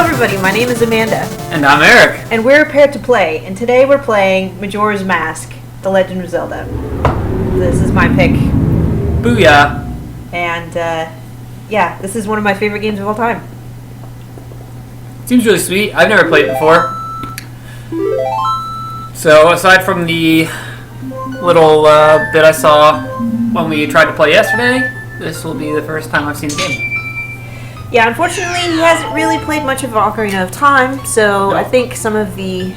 everybody, my name is Amanda. And I'm Eric. And we're prepared to play, and today we're playing Majora's Mask, The Legend of Zelda. This is my pick. Booyah. And, yeah, this is one of my favorite games of all time. Seems really sweet. I've never played it before. So, aside from the little bit I saw when we tried to play yesterday, this will be the first time I've seen the game. Yeah, unfortunately, he hasn't really played much of Ocarina of Time, so I think some of the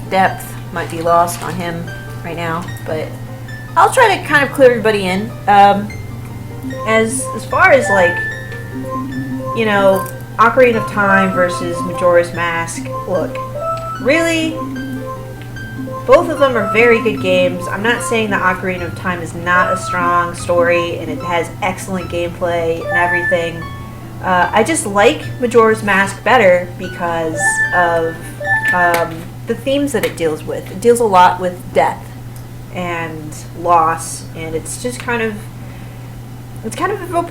depth might be lost on him right now. But I'll try to kind of clear everybody in. As far as, like, you know, Ocarina of Time versus Majora's Mask, look, really, both of them are very good games. I'm not saying that Ocarina of Time is not a strong story, and it has excellent gameplay and everything. I just like Majora's Mask better because of the themes that it deals with. It deals a lot with death and loss, and it's just kind of a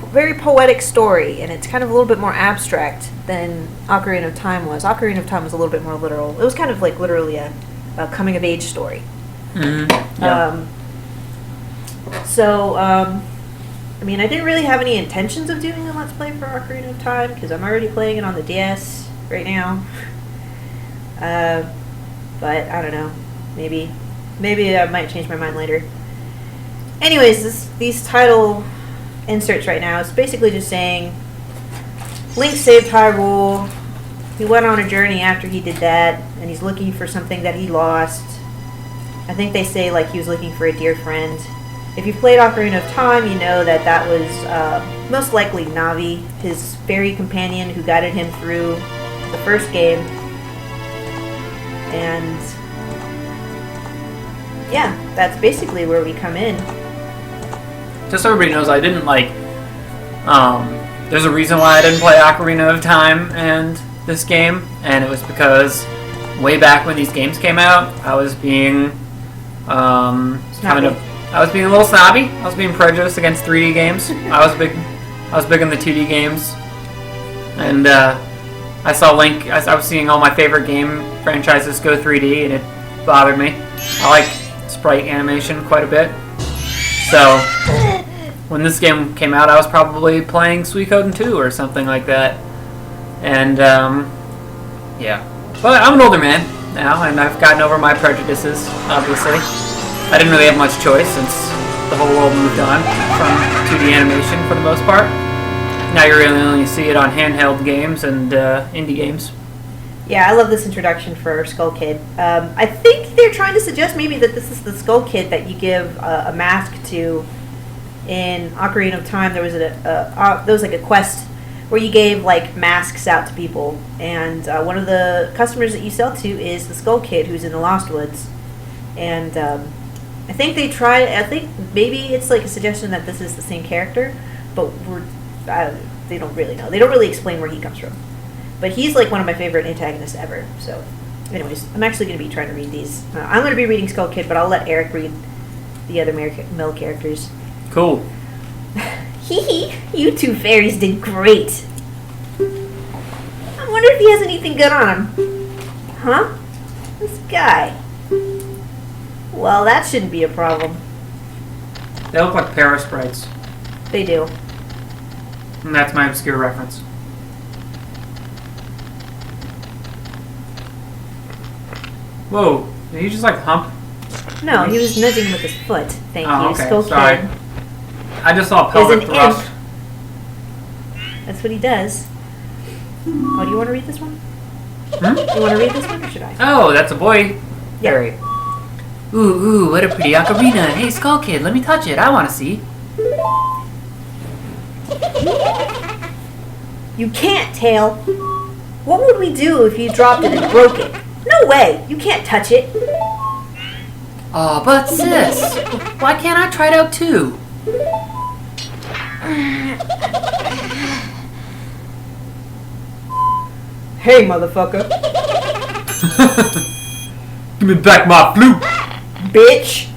very poetic story, and it's kind of a little bit more abstract than Ocarina of Time was. Ocarina of Time was a little bit more literal. It was kind of like literally a coming-of-age story. Mm-hmm. Yeah. I mean, I didn't really have any intentions of doing a Let's Play for Ocarina of Time, because I'm already playing it on the DS right now. But, I don't know. Maybe I might change my mind later. Anyways, these title inserts right now, it's basically just saying, Link saved Hyrule. He went on a journey after he did that, and he's looking for something that he lost. I think they say, like, he was looking for a dear friend. If you've played Ocarina of Time, you know that was most likely Navi, his fairy companion who guided him through the first game. And yeah, that's basically where we come in. Just so everybody knows, I didn't there's a reason why I didn't play Ocarina of Time and this game, and it was because way back when these games came out, I was being I was being a little snobby. I was being prejudiced against 3D games. I was big on the 2D games, and I saw Link. I was seeing all my favorite game franchises go 3D, and it bothered me. I like sprite animation quite a bit. So when this game came out, I was probably playing Suikoden 2 or something like that, and yeah. But I'm an older man now, and I've gotten over my prejudices, obviously. I didn't really have much choice since the whole world moved on from 2D animation for the most part. Now you really only see it on handheld games and indie games. Yeah, I love this introduction for Skull Kid. I think they're trying to suggest maybe that this is the Skull Kid that you give a mask to in Ocarina of Time. There was like a quest where you gave like masks out to people, and one of the customers that you sell to is the Skull Kid who's in the Lost Woods. And I think maybe it's like a suggestion that this is the same character, but they don't really know. They don't really explain where he comes from. But he's like one of my favorite antagonists ever. So, anyways, I'm actually going to be trying to read these. I'm going to be reading Skull Kid, but I'll let Eric read the other male characters. Cool. Hee, you two fairies did great. I wonder if he has anything good on him. Huh? This guy. Well, that shouldn't be a problem. They look like Para sprites. They do. And that's my obscure reference. Whoa, did he just like hump? No, he was nudging with his foot. Thank you, okay. Skull Sorry. Kid. I just saw a pelvic thrust. Imp. That's what he does. Oh, do you want to read this one? You want to read this one, or should I? Oh, that's a boy. Yeah. Ooh, what a pretty ocarina. Hey, Skull Kid, let me touch it. I want to see. You can't, Tail. What would we do if you dropped it and broke it? No way! You can't touch it. Aw, but sis, why can't I try it out too? Hey, motherfucker. Give me back my flute. Bitch.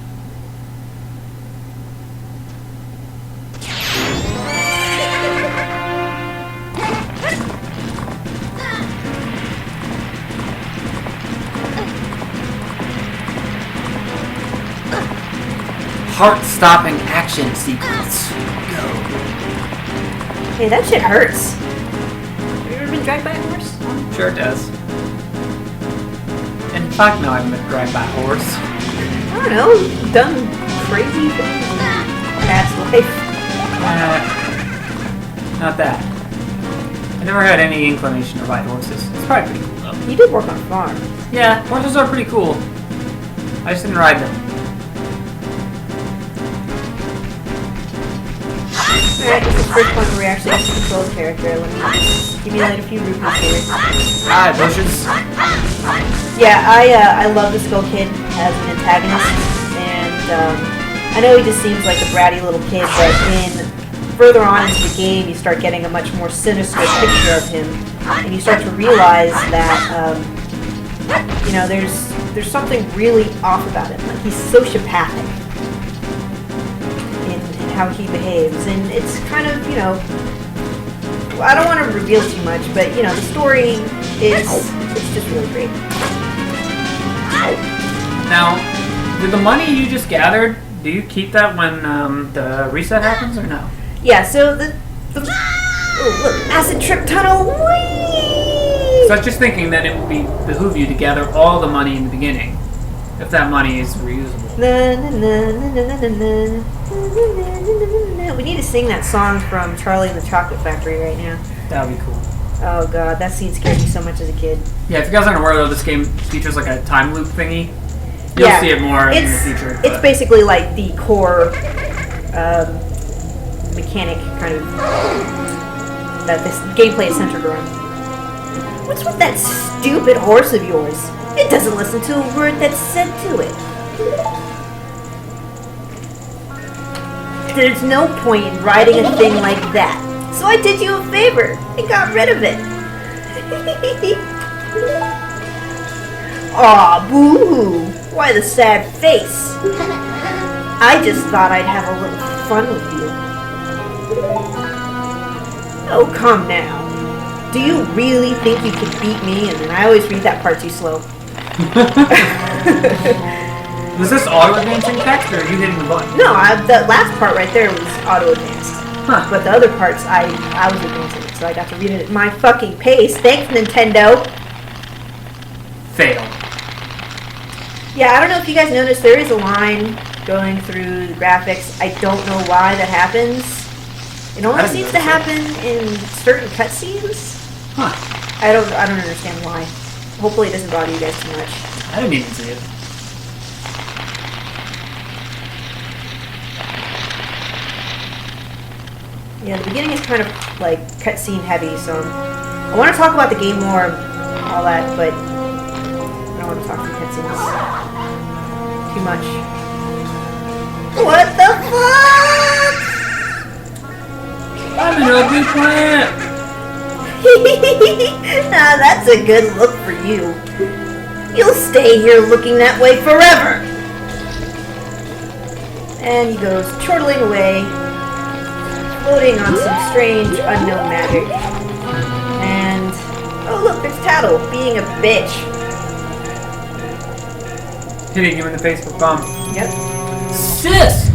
heart-stopping action sequence. Go. Hey, that shit hurts. Have you ever been dragged by a horse? Sure it does. In fact, no, I haven't been dragged by a horse. I don't know. Done crazy things in past life. Not that. I never had any inclination to ride horses. It's probably pretty cool, though. You did work on a farm. Yeah, horses are pretty cool. I just didn't ride them. Alright, this is the first point where we actually have to control the character. Let me accumulate a few rupees here. Ah, bushes. Yeah, I love the Skull Kid as an antagonist, and I know he just seems like a bratty little kid, but further on into the game, you start getting a much more sinister picture of him, and you start to realize that you know, there's something really off about him. Like, he's sociopathic in how he behaves, and it's kind of, you know, I don't want to reveal too much, but you know, the story is just really great. Now, with the money you just gathered, do you keep that when the reset happens or no? Yeah, so the oh, look, acid trip tunnel. Whee! So I was just thinking that it would behoove you to gather all the money in the beginning, if that money is reusable. Na, na, na, na, na, na, na. We need to sing that song from Charlie and the Chocolate Factory right now. That would be cool. Oh god, that scene scared me so much as a kid. Yeah, if you guys aren't aware though, this game features like a time loop thingy. You'll see it more in the future. It's basically like the core mechanic kind of that this gameplay is centered around. What's with that stupid horse of yours? It doesn't listen to a word that's said to it. There's no point in riding a thing like that. So I did you a favor and got rid of it. Aw, boo-hoo. Why the sad face? I just thought I'd have a little fun with you. Oh, come now. Do you really think you could beat me? And then I always read that part too slow. Was this auto-advancing text, or are you hitting the button? No, the last part right there was auto-advanced. Huh. But the other parts, I was advancing it, so I got to read it at my fucking pace. Thanks, Nintendo! Fail. Yeah, I don't know if you guys noticed, there is a line going through the graphics. I don't know why that happens. It only seems to happen in certain cutscenes. Huh. I don't understand why. Hopefully it doesn't bother you guys too much. I didn't even see it. Yeah, the beginning is kind of like cutscene heavy, so I want to talk about the game more, all that, but I don't want to talk through cutscenes too much. What the fuck? I'm an ugly plant! Now that's a good look for you. You'll stay here looking that way forever. And he goes chortling away, floating on some strange unknown magic. And oh look, there's Tattle being a bitch. Hitting him in the face with a bomb. Yep. Sis!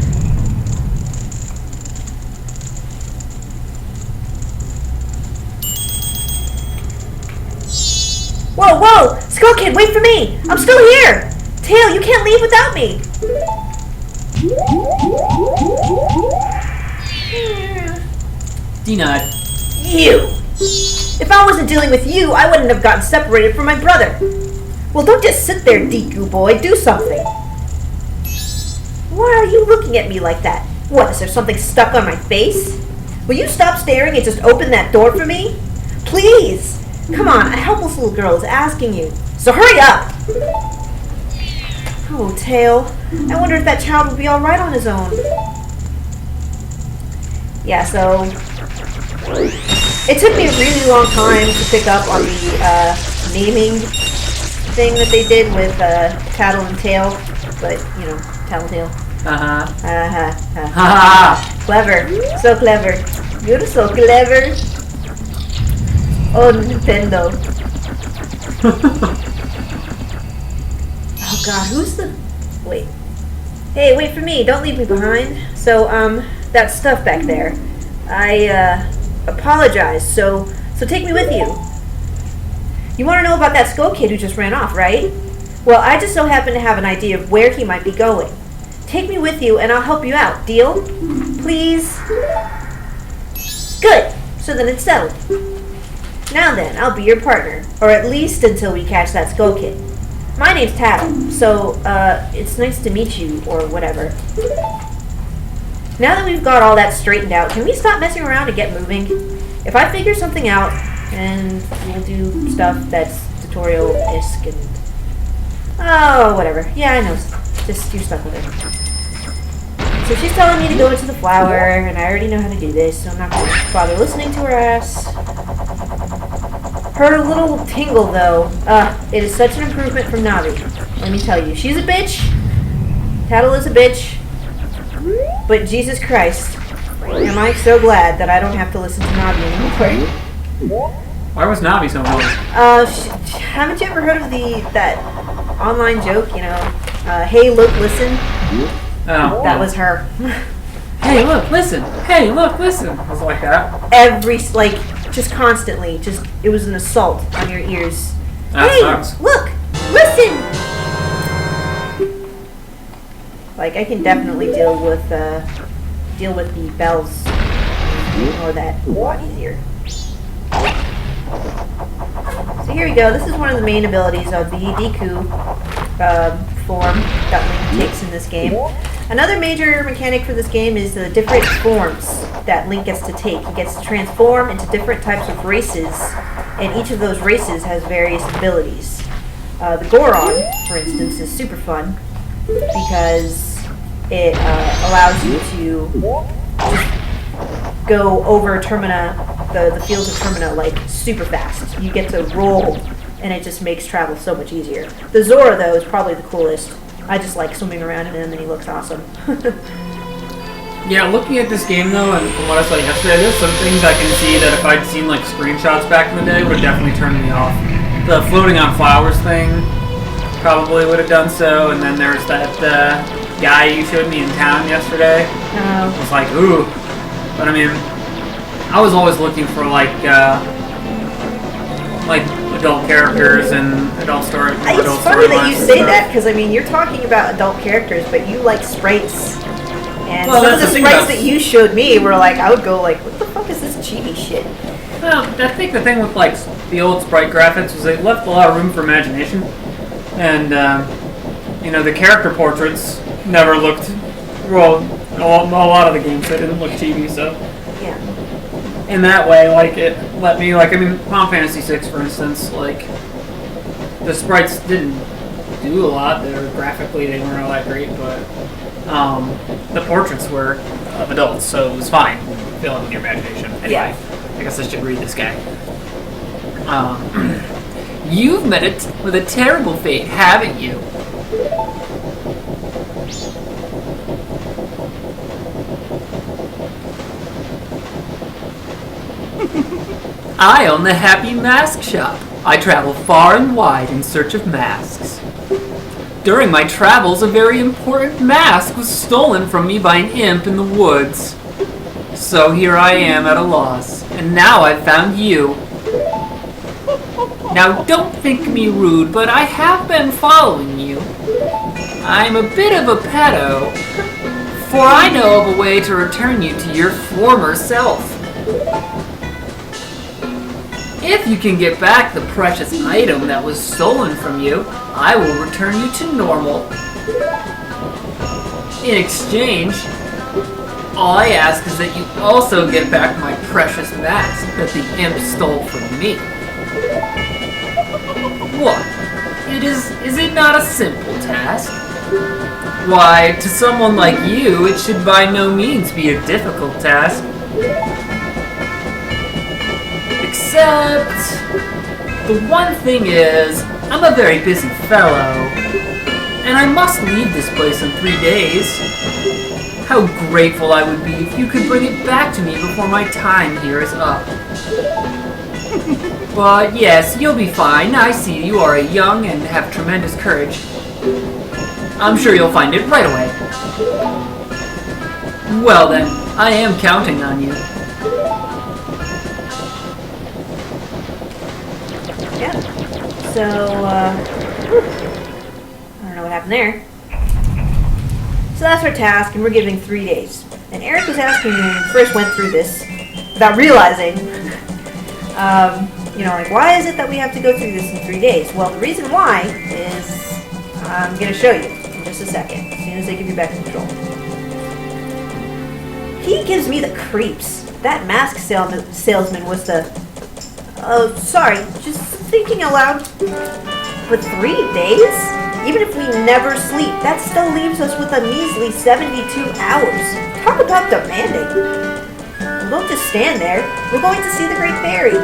Whoa, whoa! Skull Kid, wait for me! I'm still here! Tail, you can't leave without me! Denied. You! If I wasn't dealing with you, I wouldn't have gotten separated from my brother. Well, don't just sit there, Deku boy. Do something. Why are you looking at me like that? What, is there something stuck on my face? Will you stop staring and just open that door for me? Please! Come on, a helpless little girl is asking you. So hurry up! Oh, Tail. I wonder if that child will be alright on his own. Yeah, so it took me a really long time to pick up on the naming thing that they did with Tattle and Tail, but, you know, Tattletale. Clever. So clever. You're so clever. Oh, Nintendo. Oh god, who's the... Wait. Hey, wait for me. Don't leave me behind. So, that stuff back there. I, apologize. So take me with you. You want to know about that skull kid who just ran off, right? Well, I just so happen to have an idea of where he might be going. Take me with you and I'll help you out. Deal? Please? Good. So then it's settled. Now then, I'll be your partner. Or at least until we catch that skull kid. My name's Tattle, so, it's nice to meet you, or whatever. Now that we've got all that straightened out, can we stop messing around and get moving? If I figure something out, and we'll do stuff that's tutorial-esque and... Oh, whatever. Yeah, I know. Just, you're stuck with it. So she's telling me to go into the flower, and I already know how to do this, so I'm not going to bother listening to her ass. Her little tingle, though, it is such an improvement from Navi. Let me tell you. She's a bitch. Tattle is a bitch. But Jesus Christ, am I so glad that I don't have to listen to Navi anymore. Why was Navi so annoying? Haven't you ever heard of that online joke, you know, hey, look, listen? Oh. That was her. Hey, look, listen. Hey, look, listen. It was like that. Just constantly. It was an assault on your ears. That hey, sucks. Look, listen! Like, I can definitely deal with the bells. Ignore that a lot easier. So here we go. This is one of the main abilities of the deku form that Link takes in this game. Another major mechanic for this game is the different forms that Link gets to take. He gets to transform into different types of races, and each of those races has various abilities. The Goron, for instance, is super fun because it allows you to just go over Termina, the fields of Termina, like super fast. You get to roll, and it just makes travel so much easier. The Zora, though, is probably the coolest. I just like swimming around in him, and he looks awesome. Yeah, looking at this game, though, and from what I saw yesterday, there's some things I can see that if I'd seen, like, screenshots back in the day would definitely turn me off. The floating on flowers thing probably would have done so, and then there's that guy you showed me in town yesterday. Oh. I was like, ooh. But, I mean, I was always looking for, like adult characters and adult story. It's funny that you say that, because, I mean, you're talking about adult characters, but you like sprites. And some of the sprites that you showed me were like, I would go like, what the fuck is this chibi shit? Well, I think the thing with, like, the old sprite graphics was they left a lot of room for imagination. And, you know, the character portraits never looked, well, a lot of the games, they didn't look chibi, so. Yeah. In that way, like, it let me, like, I mean, Final Fantasy VI, for instance, like, the sprites didn't do a lot. Graphically, they weren't all that great, but the portraits were of adults, so it was fine. Fill in with your imagination. Anyway, yeah. I guess I should read this guy. You've met it with a terrible fate, haven't you? I own the Happy Mask Shop. I travel far and wide in search of masks. During my travels, a very important mask was stolen from me by an imp in the woods. So here I am at a loss, and now I've found you. Now don't think me rude, but I have been following you. I'm a bit of a pedo, for I know of a way to return you to your former self. If you can get back the precious item that was stolen from you, I will return you to normal. In exchange, all I ask is that you also get back my precious mask that the imp stole from me. What? Is it not a simple task? Why, to someone like you, it should by no means be a difficult task. Except, the one thing is, I'm a very busy fellow, and I must leave this place in 3 days. How grateful I would be if you could bring it back to me before my time here is up. But yes, you'll be fine. I see you are a young and have tremendous courage. I'm sure you'll find it right away. Well then, I am counting on you. Yeah. So, I don't know what happened there. So that's our task, and we're giving 3 days. And Eric was asking me when we first went through this, without realizing, like, why is it that we have to go through this in 3 days? Well, the reason why is, I'm going to show you in just a second, as soon as I give you back control. He gives me the creeps. That mask salesman was the... Oh, sorry, just thinking aloud. For 3 days? Even if we never sleep, that still leaves us with a measly 72 hours. Talk about demanding. We won't just stand there. We're going to see the Great Fairy.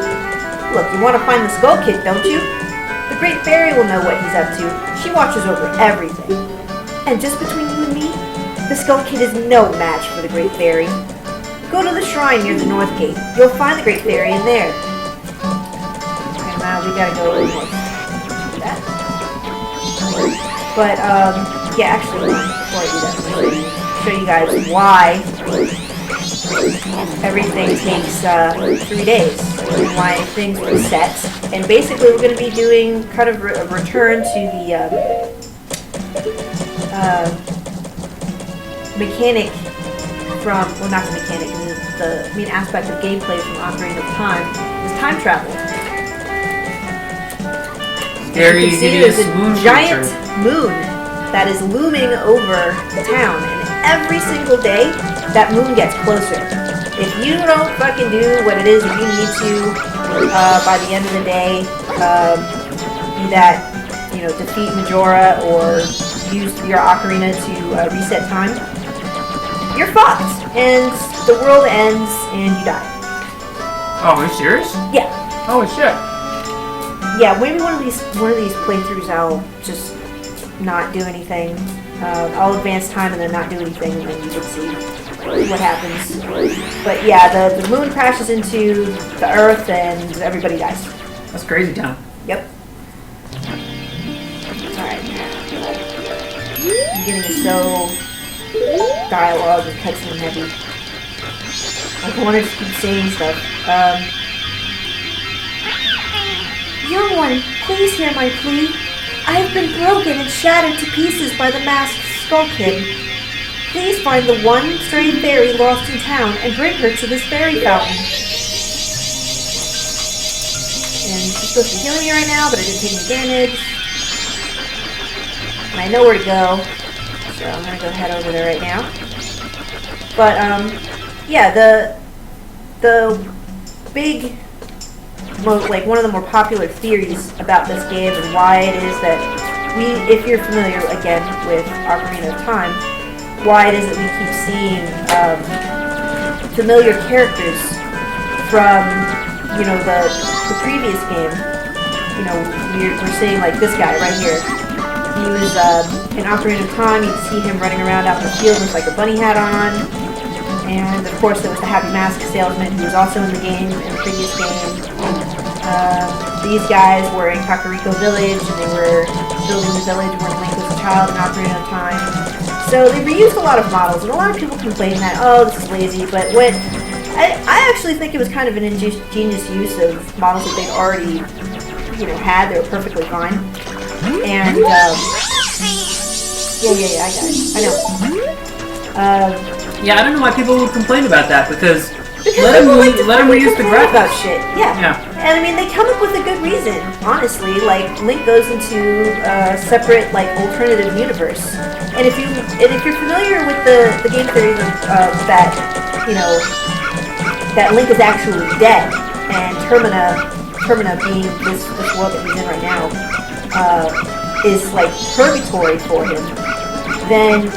Look, you want to find the Skull Kid, don't you? The Great Fairy will know what he's up to. She watches over everything. And just between you and me, the Skull Kid is no match for the Great Fairy. Go to the shrine near the North Gate. You'll find the Great Fairy in there. Okay, now we gotta go and do that. But, yeah, actually, before I do that, I'm going to show you guys why everything takes 3 days, and why things reset. And basically, we're going to be doing kind of a return to the mechanic from, well, not the mechanic, the main aspect of gameplay from Ocarina of Time is time travel. Scary, hideous moon giant creature. moon that is looming over the town, and every single day that moon gets closer. If you don't fucking do what it is that you need to by the end of the day, be that, defeat Majora or use your ocarina to reset time, you're fucked, and the world ends and you die. Oh, are you serious? Yeah. Oh shit. Yeah, maybe one of these playthroughs I'll just not do anything. I'll advance time and then not do anything, and then you can see what happens. But yeah, the moon crashes into the earth and everybody dies. That's crazy town. Yep. Alright. I'm getting so dialogue and cutscene heavy. I want to just keep saying stuff. Young one, please hear my plea. I have been broken and shattered to pieces by the masked Skull Kid. Please find the one stray fairy lost in town and bring her to this fairy fountain. And she's supposed to be healing me right now, but I didn't take any damage. And I know where to go, so I'm gonna go head over there right now. But yeah, the big, one of the more popular theories about this game and why it is that if you're familiar again with Ocarina of Time, why it is that we keep seeing familiar characters from, the previous game. We're seeing like this guy right here. He was in Ocarina of Time. You can see him running around out in the field with like a bunny hat on. And of course there was the Happy Mask salesman who was also in the game, in the previous game. These guys were in Kakariko Village, and they were building the village when Link was a child in Ocarina of Time. So they reused a lot of models, and a lot of people complain that, oh, this is lazy, but I actually think it was kind of an ingenious use of models that they'd already, had. They were perfectly fine. And, yeah, I got it. I know. Yeah, I don't know why people would complain about that, because let them reuse the graphics. About shit. Yeah. And I mean, they come up with a good reason, honestly. Like, Link goes into a separate, alternative universe. And if you're familiar with the game theory that, that Link is actually dead, and Termina being this world that he's in right now, is like purgatory for him, then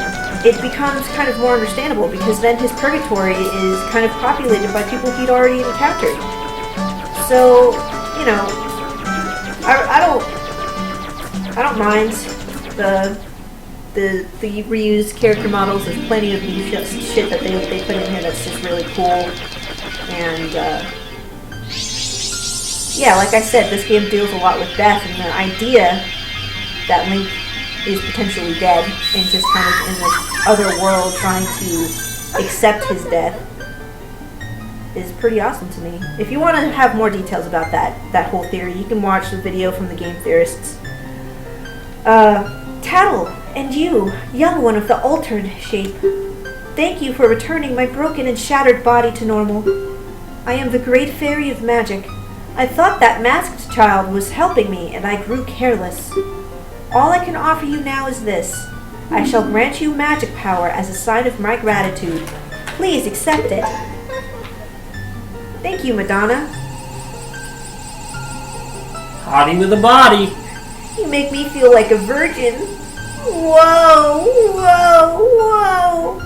it becomes kind of more understandable, because then his purgatory is kind of populated by people he'd already encountered. So, I don't mind the reused character models. There's plenty of new shit that they put in here that's just really cool. And yeah, like I said, this game deals a lot with death, and the idea that Link is potentially dead and just kind of in this other world trying to accept his death is pretty awesome to me. If you want to have more details about that whole theory, you can watch the video from the game theorists. Tattle, and you, young one of the altered shape. Thank you for returning my broken and shattered body to normal. I am the great fairy of magic. I thought that masked child was helping me, and I grew careless. All I can offer you now is this. I shall grant you magic power as a sign of my gratitude. Please accept it. Thank you, Madonna. Hottie with a body. You make me feel like a virgin. Whoa, whoa, whoa.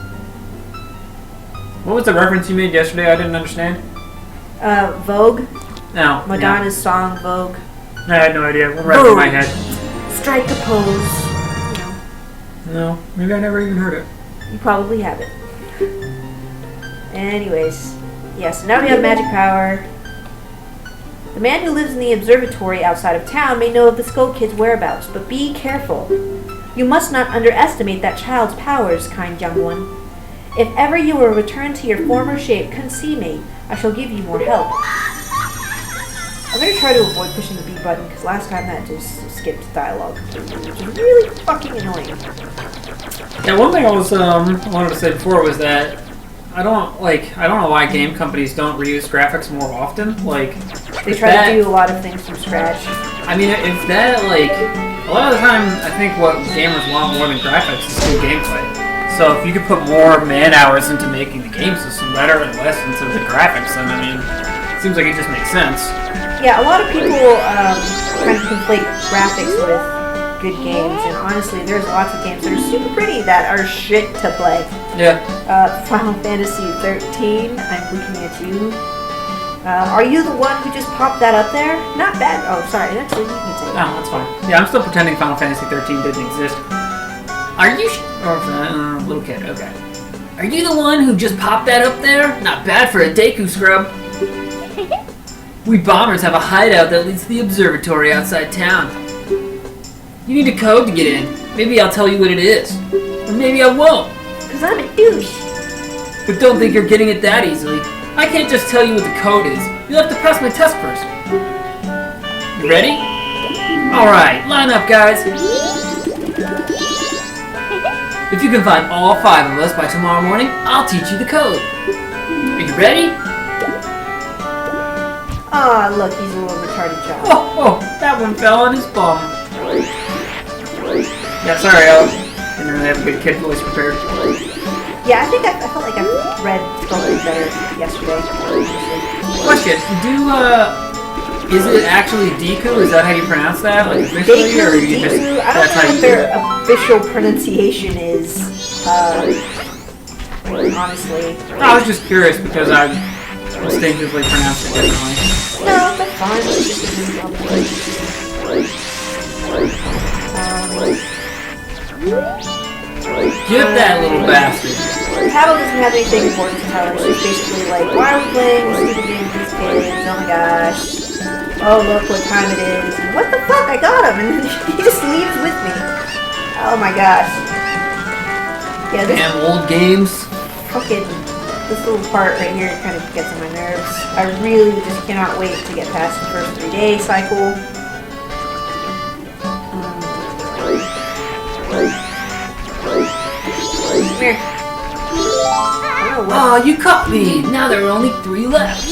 What was the reference you made yesterday? I didn't understand. Vogue. No. Madonna's song, Vogue. I had no idea. What reference in my head? Strike a pose. No, maybe I never even heard it. You probably haven't. Anyways, yes, now we have magic power. The man who lives in the observatory outside of town may know of the Skull Kid's whereabouts, but be careful. You must not underestimate that child's powers, kind young one. If ever you will return to your former shape, come see me. I shall give you more help. I'm going to try to avoid pushing the B button, because last time that just skipped dialogue. Which is really fucking annoying. Yeah, one thing I wanted to say before was that I don't know why game companies don't reuse graphics more often. Like, they try to do a lot of things from scratch. I mean, if that, like, a lot of the time, I think what gamers want more than graphics is good gameplay. So if you could put more man hours into making the game system better and less into the graphics, then I mean, it seems like it just makes sense. Yeah, a lot of people kind of conflate graphics with good games, and honestly, there's lots of games that are super pretty that are shit to play. Yeah. Final Fantasy 13, I'm looking at you. Are you the one who just popped that up there? Not bad. Oh, sorry, actually, you can say that. No, that's fine. Yeah, I'm still pretending Final Fantasy 13 didn't exist. Are you little kid, okay. Are you the one who just popped that up there? Not bad for a deku scrub. We bombers have a hideout that leads to the observatory outside town. You need a code to get in. Maybe I'll tell you what it is. Or maybe I won't. Because I'm a douche. But don't think you're getting it that easily. I can't just tell you what the code is. You'll have to pass my test first. You ready? Alright, line up, guys. If you can find all 5 of us by tomorrow morning, I'll teach you the code. Are you ready? Ah, look, he's a little retarded child. Oh, that one fell on his bum. Yeah, sorry, I didn't really have a good kid voice prepared. Yeah, I felt like I read Skull Kid better yesterday. Question, is it actually deku? Is that how you pronounce that? Like officially, Deku, or you just, deku, I that's how don't know you what do their it? official pronunciation is, honestly. I was just curious because I instinctively pronounced it differently. No, that's fine. Get that little bastard. Tattle doesn't have anything important to tell her. She's basically like, why are we playing this stupid game with these kids? Oh my gosh. Oh, look what time it is. And what the fuck? I got him. And then he just leaves with me. Oh my gosh. Yeah, this Damn old games. fucking, this little part right here kind of gets on my nerves. I really just cannot wait to get past the first 3-day cycle. Come here. Oh, you caught me! Now there are only 3 left.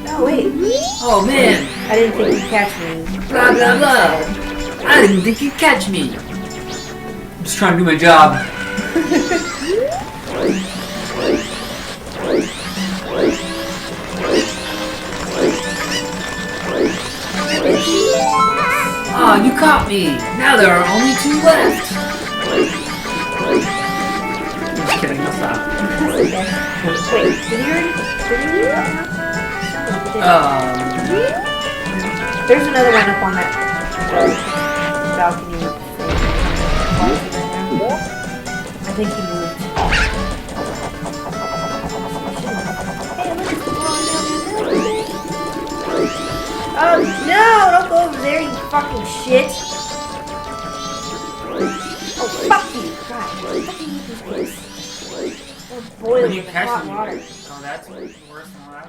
No, wait. Oh man. I didn't think you'd catch me. Blah blah blah. I didn't think you'd catch me. I'm just trying to do my job. Oh, you caught me! Now there are only 2 left! I'm just kidding, I'll stop. Wait, did you already? There's another one up on that balcony thing. I think he moved. Oh no! Don't go over there, you fucking shit! Or boil When it you in catch hot them, water. oh, that's worse than what I